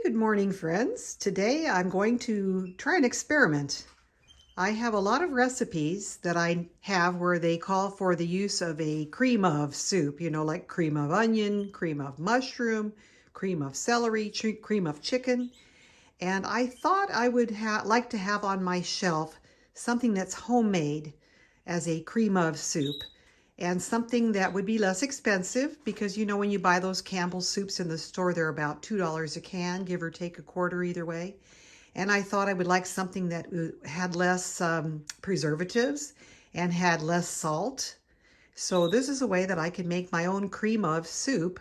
Good morning, friends. Today I'm going to try an experiment. I have a lot of recipes that I have where they call for the use of a cream of soup, like cream of onion, cream of mushroom, cream of celery, cream of chicken. And I thought I would like to have on my shelf something that's homemade as a cream of soup, and something that would be less expensive because when you buy those Campbell's soups in the store, they're about $2 a can, give or take a quarter either way. And I thought I would like something that had less preservatives and had less salt. So this is a way that I can make my own cream of soup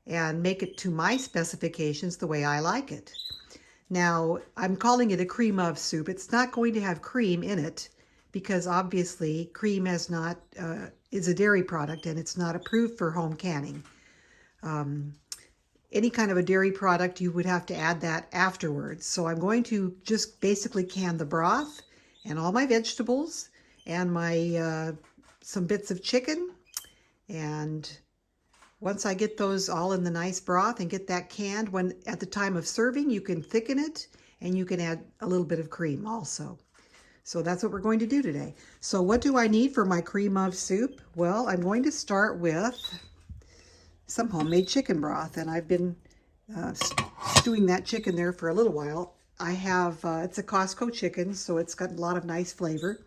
and make it to my specifications the way I like it. Now, I'm calling it a cream of soup. It's not going to have cream in it because obviously cream is a dairy product and it's not approved for home canning. Any kind of a dairy product, you would have to add that afterwards. So I'm going to just basically can the broth and all my vegetables and my some bits of chicken. And once I get those all in the nice broth and get that canned, at the time of serving, you can thicken it and you can add a little bit of cream also. So that's what we're going to do today. So what do I need for my cream of soup? Well, I'm going to start with some homemade chicken broth, and I've been stewing that chicken there for a little while. I have, it's a Costco chicken, so it's got a lot of nice flavor.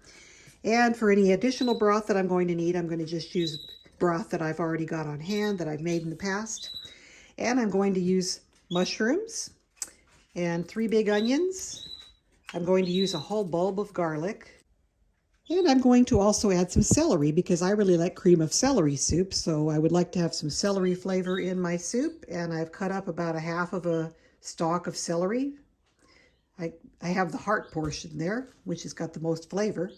And for any additional broth that I'm going to need, I'm going to just use broth that I've already got on hand that I've made in the past. And I'm going to use mushrooms and 3 big onions. I'm going to use a whole bulb of garlic. And I'm going to also add some celery because I really like cream of celery soup. So I would like to have some celery flavor in my soup. And I've cut up about 1/2 of a stalk of celery. I have the heart portion there, which has got the most flavor.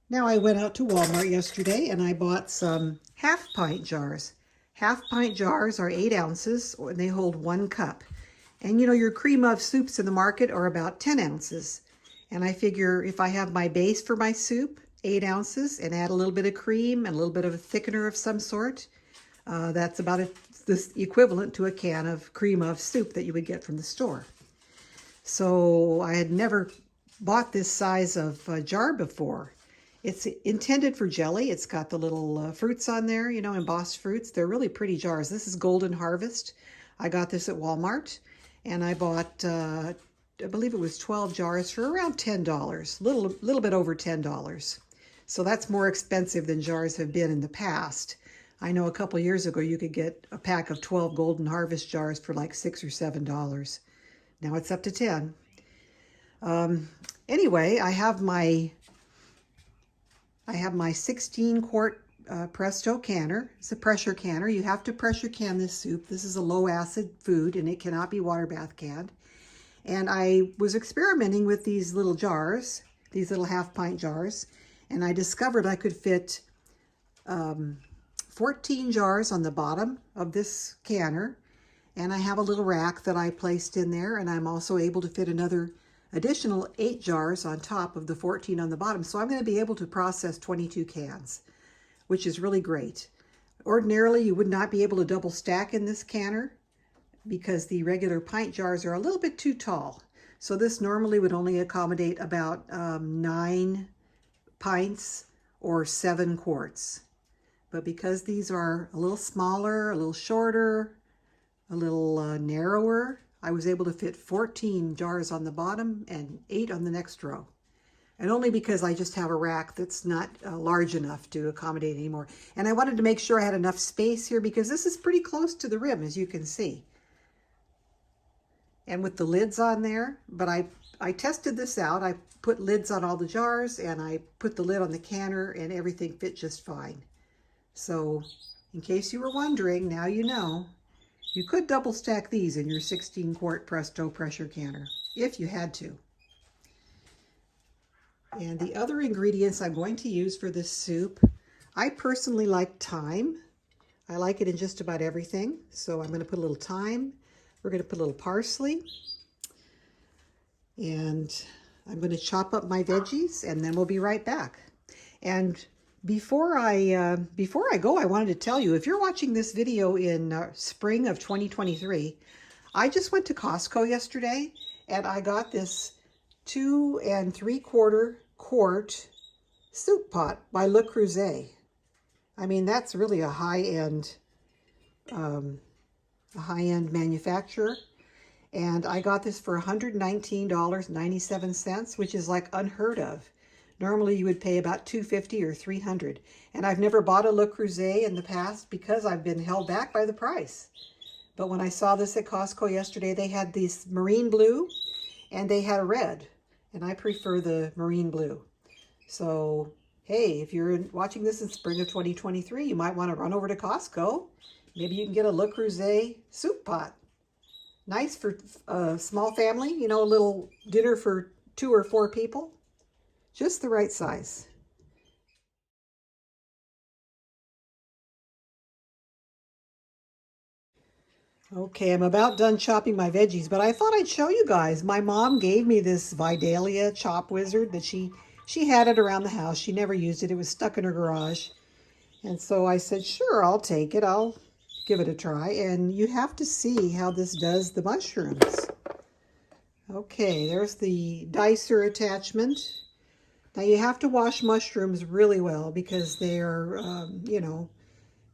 Now I went out to Walmart yesterday and I bought some 1/2 pint jars. 1/2 pint jars are 8 ounces and they hold 1 cup. And your cream of soups in the market are about 10 ounces. And I figure if I have my base for my soup, 8 ounces, and add a little bit of cream and a little bit of a thickener of some sort, that's about the equivalent to a can of cream of soup that you would get from the store. So I had never bought this size of jar before. It's intended for jelly. It's got the little fruits on there, embossed fruits. They're really pretty jars. This is Golden Harvest. I got this at Walmart. And I bought, I believe it was 12 jars for around $10, little bit over $10. So that's more expensive than jars have been in the past. I know a couple years ago you could get a pack of 12 Golden Harvest jars for like $6 or $7. Now it's up to 10. Anyway, I have my 16-quart Presto canner. It's a pressure canner. You have to pressure can this soup. This is a low acid food and it cannot be water bath canned. And I was experimenting with these little jars, these little 1/2 pint jars, and I discovered I could fit 14 jars on the bottom of this canner. And I have a little rack that I placed in there, and I'm also able to fit another additional 8 jars on top of the 14 on the bottom. So I'm going to be able to process 22 cans. Which is really great. Ordinarily, you would not be able to double stack in this canner because the regular pint jars are a little bit too tall. So this normally would only accommodate about 9 pints or 7 quarts. But because these are a little smaller, a little shorter, a little narrower, I was able to fit 14 jars on the bottom and 8 on the next row. And only because I just have a rack that's not large enough to accommodate anymore. And I wanted to make sure I had enough space here because this is pretty close to the rim, as you can see. And with the lids on there, but I tested this out. I put lids on all the jars and I put the lid on the canner and everything fit just fine. So in case you were wondering, now you know. You could double stack these in your 16-quart Presto pressure canner if you had to. And the other ingredients I'm going to use for this soup, I personally like thyme. I like it in just about everything. So I'm going to put a little thyme. We're going to put a little parsley. And I'm going to chop up my veggies and then we'll be right back. And before I go, I wanted to tell you, if you're watching this video in spring of 2023, I just went to Costco yesterday and I got this 2 3/4 quart soup pot by Le Creuset. I mean, that's really a high-end manufacturer. And I got this for $119.97, which is like unheard of. Normally you would pay about $250 or $300. And I've never bought a Le Creuset in the past because I've been held back by the price. But when I saw this at Costco yesterday, they had this marine blue and they had a red. And I prefer the marine blue. So, hey, if you're watching this in spring of 2023, you might want to run over to Costco. Maybe you can get a Le Creuset soup pot. Nice for a small family, you know, a little dinner for 2 or 4 people. Just the right size. Okay, I'm about done chopping my veggies, but I thought I'd show you guys. My mom gave me this Vidalia chop wizard that she had it around the house. She never used it. It was stuck in her garage. And so I said, sure, I'll take it. I'll give it a try. And you have to see how this does the mushrooms. Okay, there's the dicer attachment. Now you have to wash mushrooms really well because they're, you know,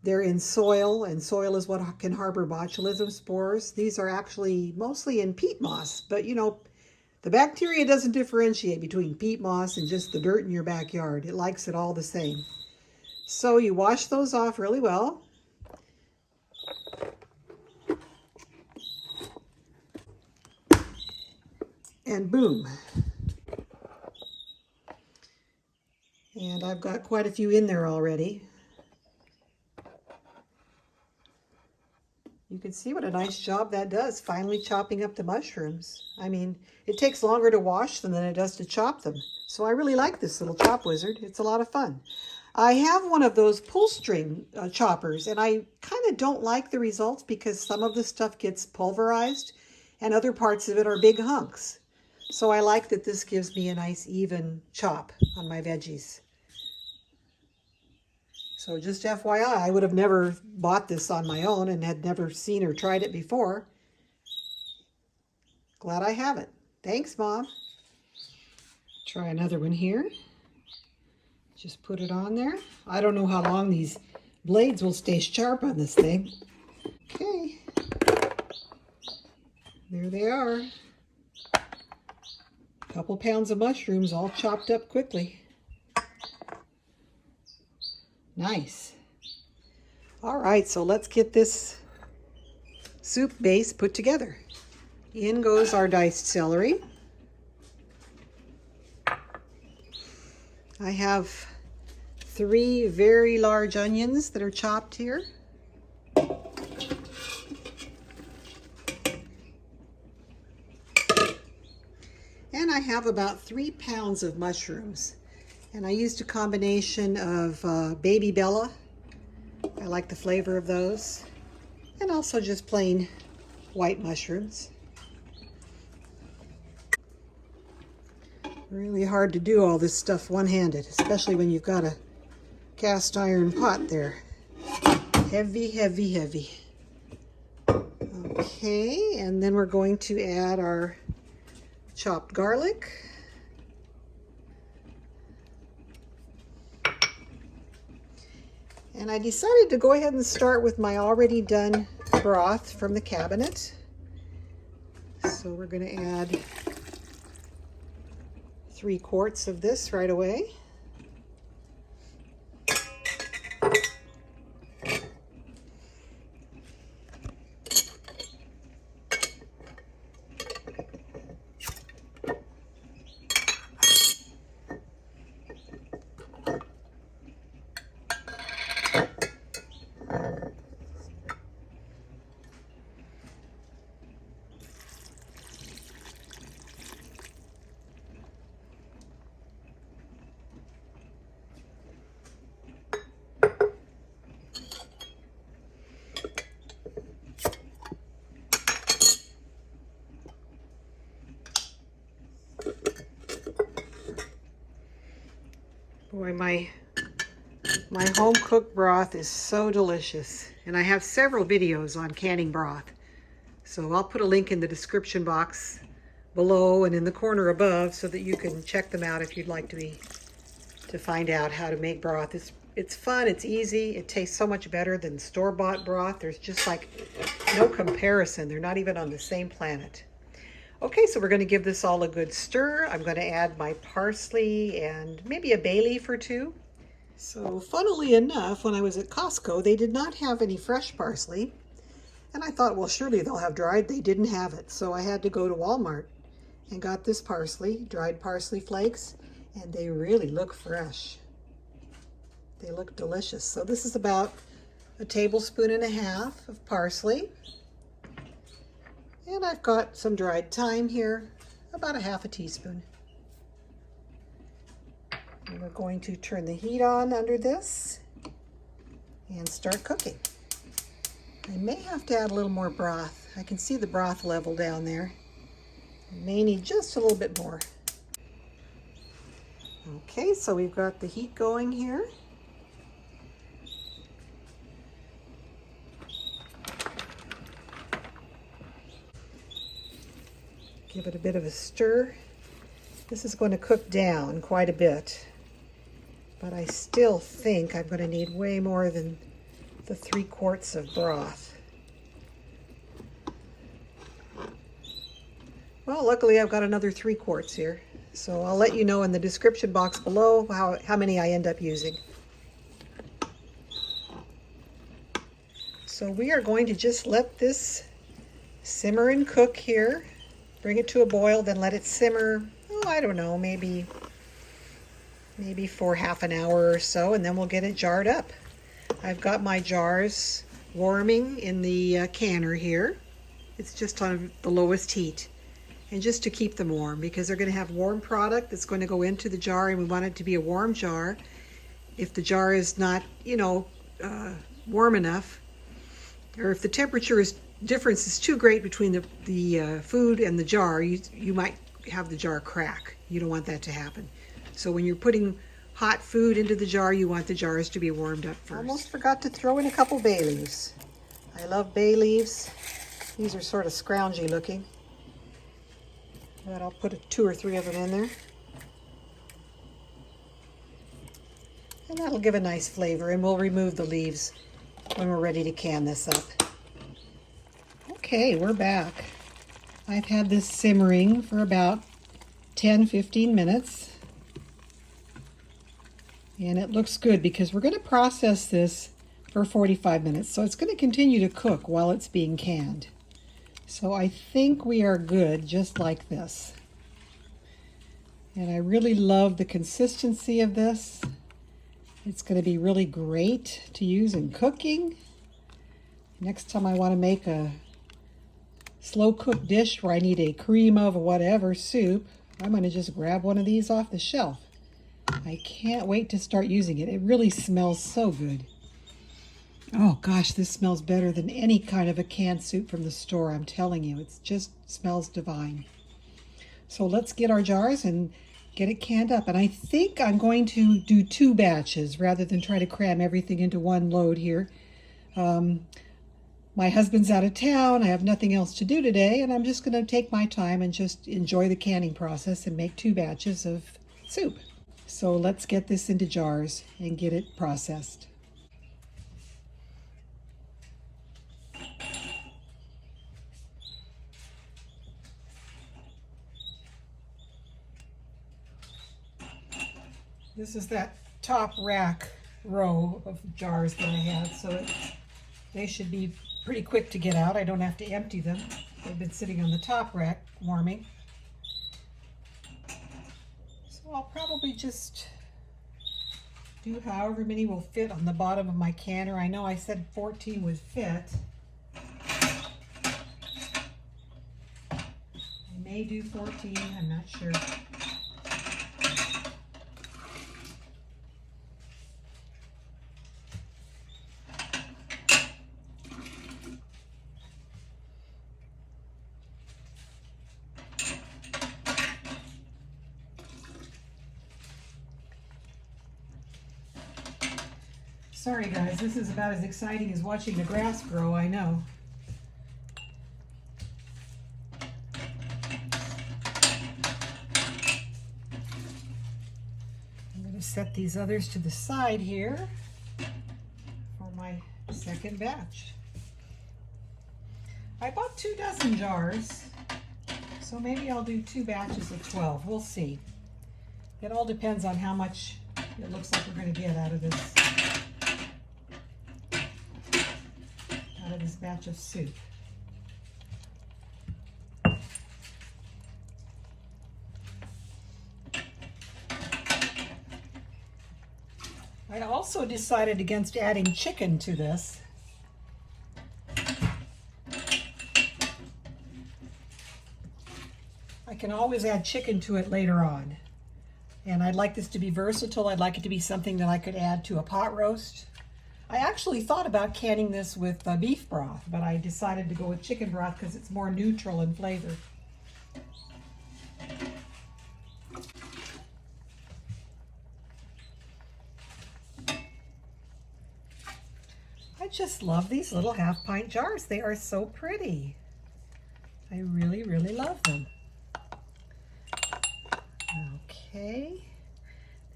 they're in soil, and soil is what can harbor botulism spores. These are actually mostly in peat moss, but you know, the bacteria doesn't differentiate between peat moss and just the dirt in your backyard. It likes it all the same. So you wash those off really well. And boom. And I've got quite a few in there already. You can see what a nice job that does, finally chopping up the mushrooms. I mean, it takes longer to wash them than it does to chop them. So I really like this little chop wizard. It's a lot of fun. I have one of those pull string choppers, and I kind of don't like the results because some of the stuff gets pulverized and other parts of it are big hunks. So I like that this gives me a nice even chop on my veggies. So just FYI, I would have never bought this on my own and had never seen or tried it before. Glad I have it. Thanks, Mom. Try another one here. Just put it on there. I don't know how long these blades will stay sharp on this thing. Okay. There they are. A couple pounds of mushrooms all chopped up quickly. Nice. All right, so let's get this soup base put together. In goes our diced celery. I have 3 very large onions that are chopped here. And I have about 3 pounds of mushrooms. And I used a combination of Baby Bella. I like the flavor of those. And also just plain white mushrooms. Really hard to do all this stuff one-handed, especially when you've got a cast iron pot there. Heavy, heavy, heavy. Okay, and then we're going to add our chopped garlic. And I decided to go ahead and start with my already done broth from the cabinet. So we're going to add 3 quarts of this right away. Boy, my home cooked broth is so delicious, and I have several videos on canning broth. So I'll put a link in the description box below and in the corner above so that you can check them out if you'd like to find out how to make broth. It's fun, it's easy, it tastes so much better than store-bought broth. There's just like no comparison. They're not even on the same planet. Okay, so we're going to give this all a good stir. I'm going to add my parsley and maybe a bay leaf or two. So funnily enough, when I was at Costco, they did not have any fresh parsley. And I thought, well, surely they'll have dried. They didn't have it. So I had to go to Walmart and got this parsley, dried parsley flakes, and they really look fresh. They look delicious. So this is about 1.5 tablespoons of parsley. And I've got some dried thyme here, about 1/2 teaspoon. And we're going to turn the heat on under this and start cooking. I may have to add a little more broth. I can see the broth level down there. I may need just a little bit more. Okay, so we've got the heat going here. Give it a bit of a stir. This is going to cook down quite a bit, but I still think I'm going to need way more than the 3 quarts of broth. Well, luckily I've got another 3 quarts here, so I'll let you know in the description box below how many I end up using. So we are going to just let this simmer and cook here. Bring it to a boil, then let it simmer, oh, I don't know, maybe for half an hour or so, and then we'll get it jarred up. I've got my jars warming in the canner here. It's just on the lowest heat. And just to keep them warm, because they're going to have warm product that's going to go into the jar, and we want it to be a warm jar. If the jar is not, warm enough, or if the temperature difference is too great between the food and the jar, you might have the jar crack. You don't want that to happen. So when you're putting hot food into the jar, you want the jars to be warmed up first. Almost forgot to throw in a couple bay leaves. I love bay leaves. These are sort of scroungy looking, but I'll put 2 or 3 of them in there. And that'll give a nice flavor, and we'll remove the leaves when we're ready to can this up. Okay, we're back. I've had this simmering for about 10-15 minutes. And it looks good because we're going to process this for 45 minutes. So it's going to continue to cook while it's being canned. So I think we are good just like this. And I really love the consistency of this. It's going to be really great to use in cooking. Next time I want to make a slow cooked dish where I need a cream of whatever soup, I'm going to just grab one of these off the shelf. I can't wait to start using it. It really smells so good. Oh gosh, this smells better than any kind of a canned soup from the store, I'm telling you. It just smells divine. So let's get our jars and get it canned up. And I think I'm going to do 2 batches rather than try to cram everything into one load here. My husband's out of town. I have nothing else to do today, and I'm just going to take my time and just enjoy the canning process and make 2 batches of soup. So let's get this into jars and get it processed. This is that top rack row of jars that I had, so they should be pretty quick to get out. I don't have to empty them. They've been sitting on the top rack warming. So I'll probably just do however many will fit on the bottom of my canner. I know I said 14 would fit. I may do 14, I'm not sure. Sorry guys, this is about as exciting as watching the grass grow, I know. set these others to the side here for my second batch. I bought 2 dozen jars, so maybe I'll do 2 batches of 12. We'll see. It all depends on how much it looks like we're going to get out of this batch of soup. I also decided against adding chicken to this. I can always add chicken to it later on. And I'd like this to be versatile. I'd like it to be something that I could add to a pot roast. I actually thought about canning this with beef broth, but I decided to go with chicken broth because it's more neutral in flavor. I just love these little half-pint jars. They are so pretty. I really, really love them. Okay,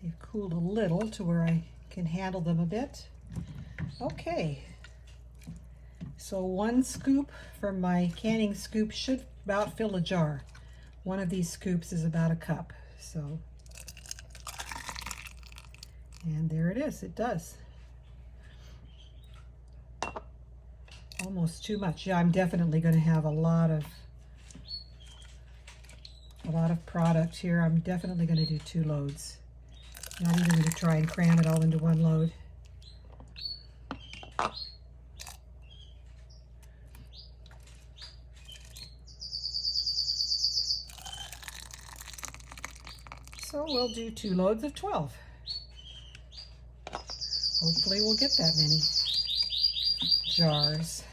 they've cooled a little to where I can handle them a bit. Okay, so 1 scoop from my canning scoop should about fill a jar. One of these scoops is about a cup, so, and there it is, it does. Almost too much. Yeah, I'm definitely going to have a lot of product here. I'm definitely going to do 2 loads. Not even going to try and cram it all into 1 load. So we'll do 2 loads of 12. Hopefully we'll get that many jars.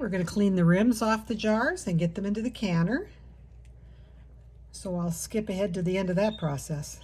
We're going to clean the rims off the jars and get them into the canner. So I'll skip ahead to the end of that process.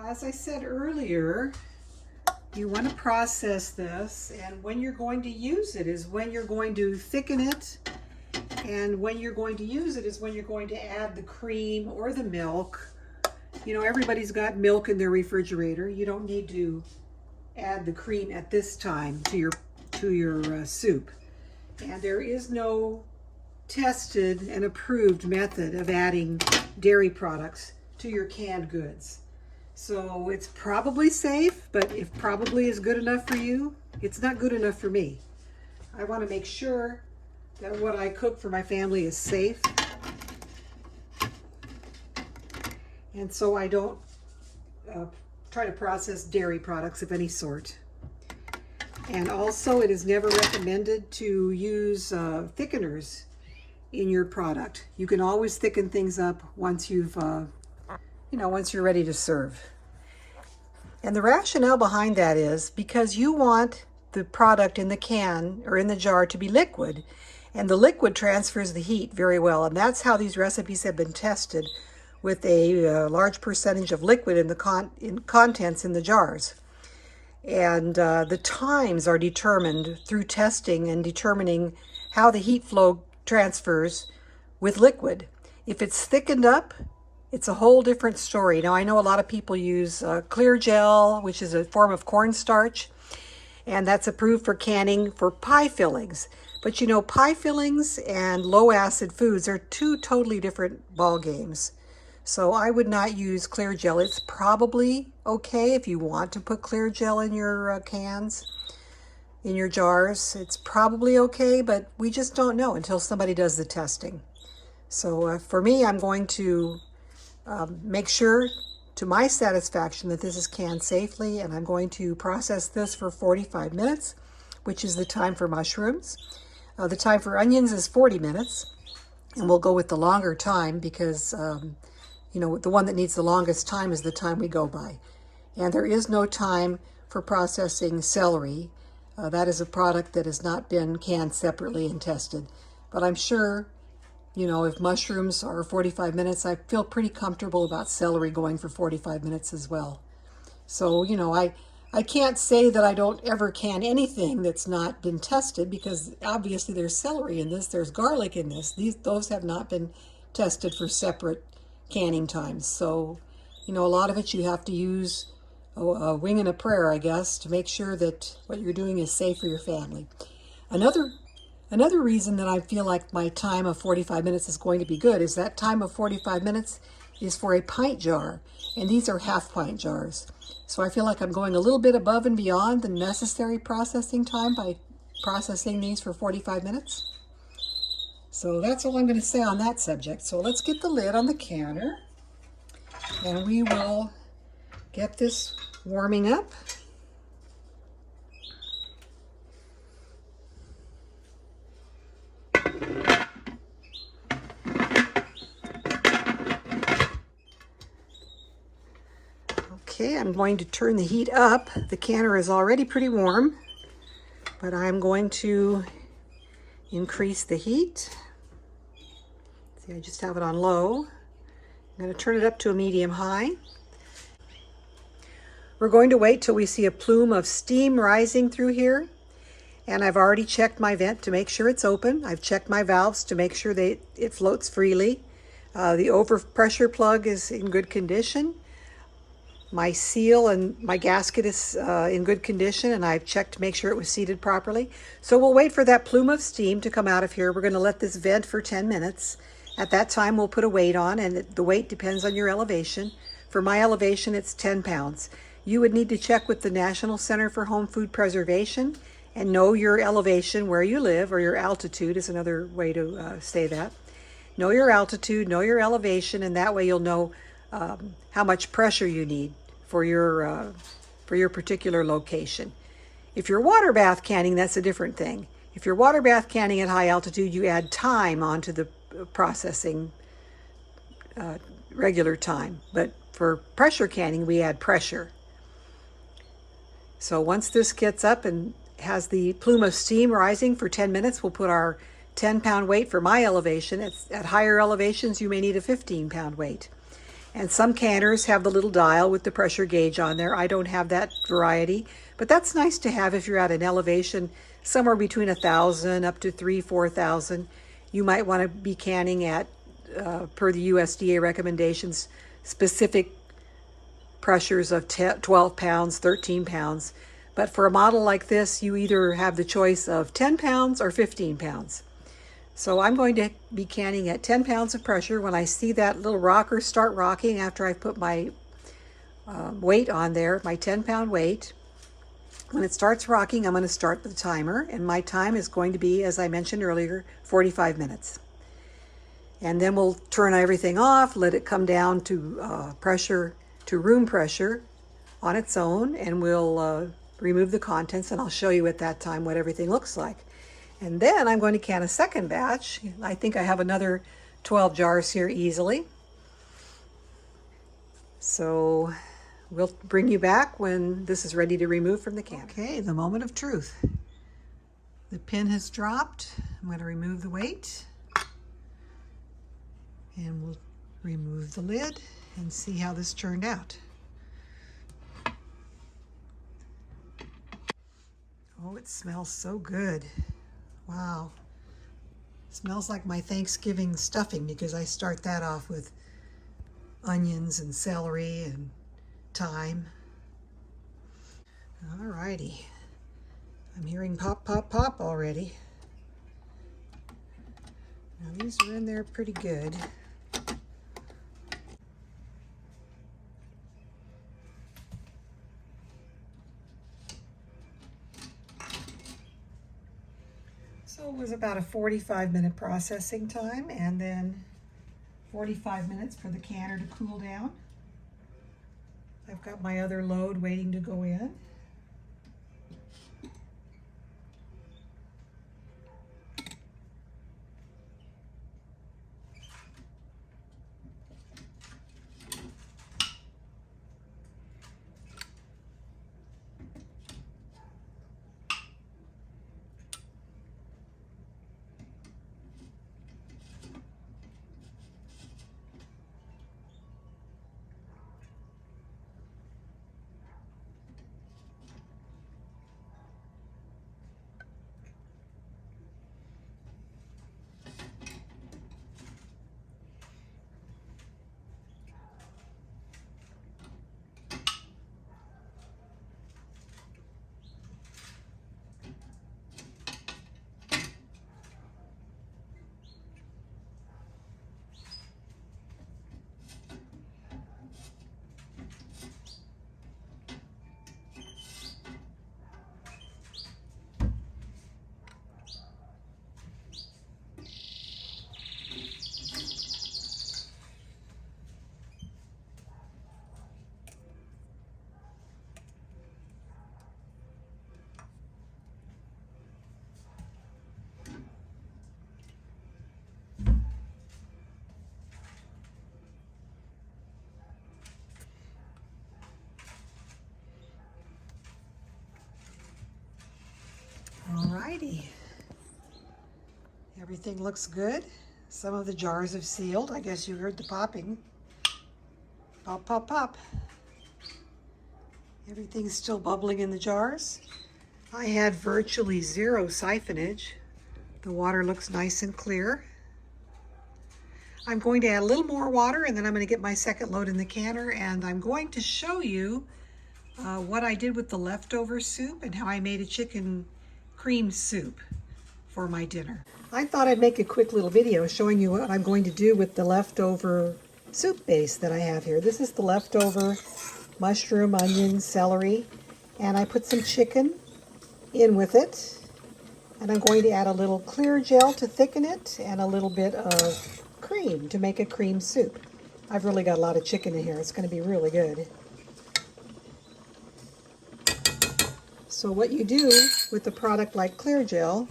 As I said earlier, you want to process this, and when you're going to use it is when you're going to thicken it, and when you're going to use it is when you're going to add the cream or the milk. You know, everybody's got milk in their refrigerator. You don't need to add the cream at this time to your soup. And there is no tested and approved method of adding dairy products to your canned goods. So it's probably safe, but if probably is good enough for you, it's not good enough for me. I want to make sure that what I cook for my family is safe. And so I don't try to process dairy products of any sort. And also it is never recommended to use thickeners in your product. You can always thicken things up once you've once you're ready to serve. And the rationale behind that is because you want the product in the can or in the jar to be liquid, and the liquid transfers the heat very well. And that's how these recipes have been tested, with a large percentage of liquid in the contents in the jars. And the times are determined through testing and determining how the heat flow transfers with liquid. If it's thickened up, it's a whole different story. Now, I know a lot of people use clear gel, which is a form of cornstarch, and that's approved for canning for pie fillings. But you know, pie fillings and low acid foods are two totally different ball games. So I would not use clear gel. It's probably okay if you want to put clear gel in your cans, in your jars. It's probably okay, but we just don't know until somebody does the testing. So for me, I'm going to make sure to my satisfaction that this is canned safely, and I'm going to process this for 45 minutes, which is the time for mushrooms. The time for onions is 40 minutes, and we'll go with the longer time because you know, the one that needs the longest time is the time we go by. And there is no time for processing celery. That is a product that has not been canned separately and tested. But I'm sure, you know, if mushrooms are 45 minutes, I feel pretty comfortable about celery going for 45 minutes as well. So, you know, I can't say that I don't ever can anything that's not been tested, because obviously there's celery in this, there's garlic in this. Those have not been tested for separate canning times. So, you know, a lot of it you have to use a wing and a prayer, I guess, to make sure that what you're doing is safe for your family. Another reason that I feel like my time of 45 minutes is going to be good is that time of 45 minutes is for a pint jar, and these are half pint jars. So I feel like I'm going a little bit above and beyond the necessary processing time by processing these for 45 minutes. So that's all I'm going to say on that subject. So let's get the lid on the canner, and we will get this warming up. Okay, I'm going to turn the heat up. The canner is already pretty warm, but I'm going to increase the heat. See, I just have it on low. I'm going to turn it up to a medium high. We're going to wait till we see a plume of steam rising through here. And I've already checked my vent to make sure it's open. I've checked my valves to make sure it floats freely. The overpressure plug is in good condition. My seal and my gasket is in good condition, and I've checked to make sure it was seated properly. So we'll wait for that plume of steam to come out of here. We're going to let this vent for 10 minutes. At that time, we'll put a weight on, and the weight depends on your elevation. For my elevation, it's 10 pounds. You would need to check with the National Center for Home Food Preservation and know your elevation where you live, or your altitude is another way to say that. Know your altitude, know your elevation, and that way you'll know how much pressure you need for your particular location. If you're water bath canning, that's a different thing. If you're water bath canning at high altitude, you add time onto the processing regular time. But for pressure canning, we add pressure. So once this gets up and has the plume of steam rising for 10 minutes, we'll put our 10-pound weight for my elevation. At higher elevations, you may need a 15-pound weight. And some canners have the little dial with the pressure gauge on there. I don't have that variety, but that's nice to have if you're at an elevation somewhere between 1,000 up to 3,000-4,000. You might want to be canning at, per the USDA recommendations, specific pressures of 12 pounds, 13 pounds. But for a model like this, you either have the choice of 10 pounds or 15 pounds. So I'm going to be canning at 10 pounds of pressure. When I see that little rocker start rocking after I put my weight on there, my 10-pound weight, when it starts rocking, I'm going to start the timer. And my time is going to be, as I mentioned earlier, 45 minutes. And then we'll turn everything off, let it come down to pressure, to room pressure on its own, and we'll remove the contents, and I'll show you at that time what everything looks like. And then I'm going to can a second batch. I think I have another 12 jars here easily. So we'll bring you back when this is ready to remove from the can. Okay, the moment of truth. The pin has dropped. I'm going to remove the weight. And we'll remove the lid and see how this turned out. Oh, it smells so good. Wow. It smells like my Thanksgiving stuffing because I start that off with onions and celery and thyme. Alrighty. I'm hearing pop, pop, pop already. Now these are in there pretty good. So it was about a 45-minute processing time, and then 45 minutes for the canner to cool down. I've got my other load waiting to go in. Alrighty. Everything looks good. Some of the jars have sealed. I guess you heard the popping. Pop, pop, pop. Everything's still bubbling in the jars. I had virtually zero siphonage. The water looks nice and clear. I'm going to add a little more water, and then I'm going to get my second load in the canner, and I'm going to show you what I did with the leftover soup and how I made a chicken cream soup for my dinner. I thought I'd make a quick little video showing you what I'm going to do with the leftover soup base that I have here. This is the leftover mushroom, onion, celery, and I put some chicken in with it. And I'm going to add a little clear gel to thicken it and a little bit of cream to make a cream soup. I've really got a lot of chicken in here. It's going to be really good. So what you do with a product like clear gel,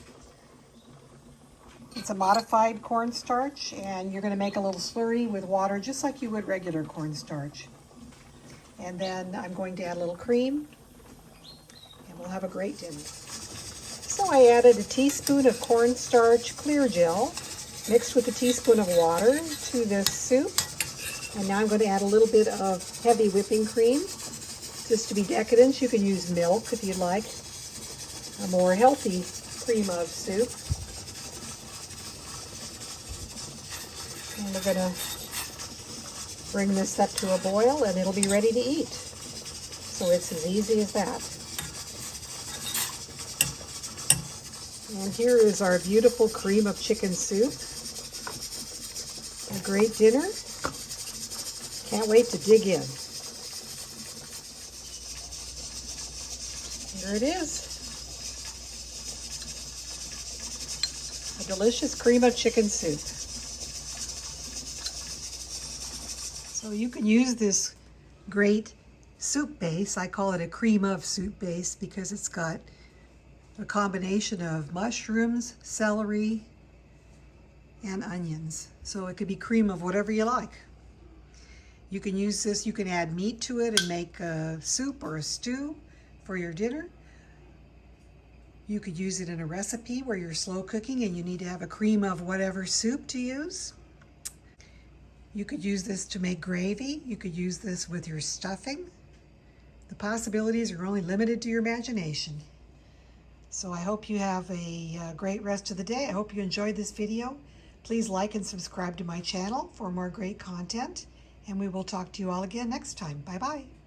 it's a modified cornstarch, and you're going to make a little slurry with water just like you would regular cornstarch. And then I'm going to add a little cream, and we'll have a great dinner. So I added a teaspoon of cornstarch clear gel mixed with a teaspoon of water to this soup. And now I'm going to add a little bit of heavy whipping cream. Just to be decadent, you can use milk if you'd like. A more healthy cream of soup. And we're going to bring this up to a boil and it'll be ready to eat. So it's as easy as that. And here is our beautiful cream of chicken soup. A great dinner. Can't wait to dig in. Here it is. A delicious cream of chicken soup. So you can use this great soup base. I call it a cream of soup base because it's got a combination of mushrooms, celery, and onions. So it could be cream of whatever you like. You can use this, you can add meat to it and make a soup or a stew for your dinner. You could use it in a recipe where you're slow cooking and you need to have a cream of whatever soup to use. You could use this to make gravy. You could use this with your stuffing. The possibilities are only limited to your imagination. So I hope you have a great rest of the day. I hope you enjoyed this video. Please like and subscribe to my channel for more great content. And we will talk to you all again next time. Bye-bye.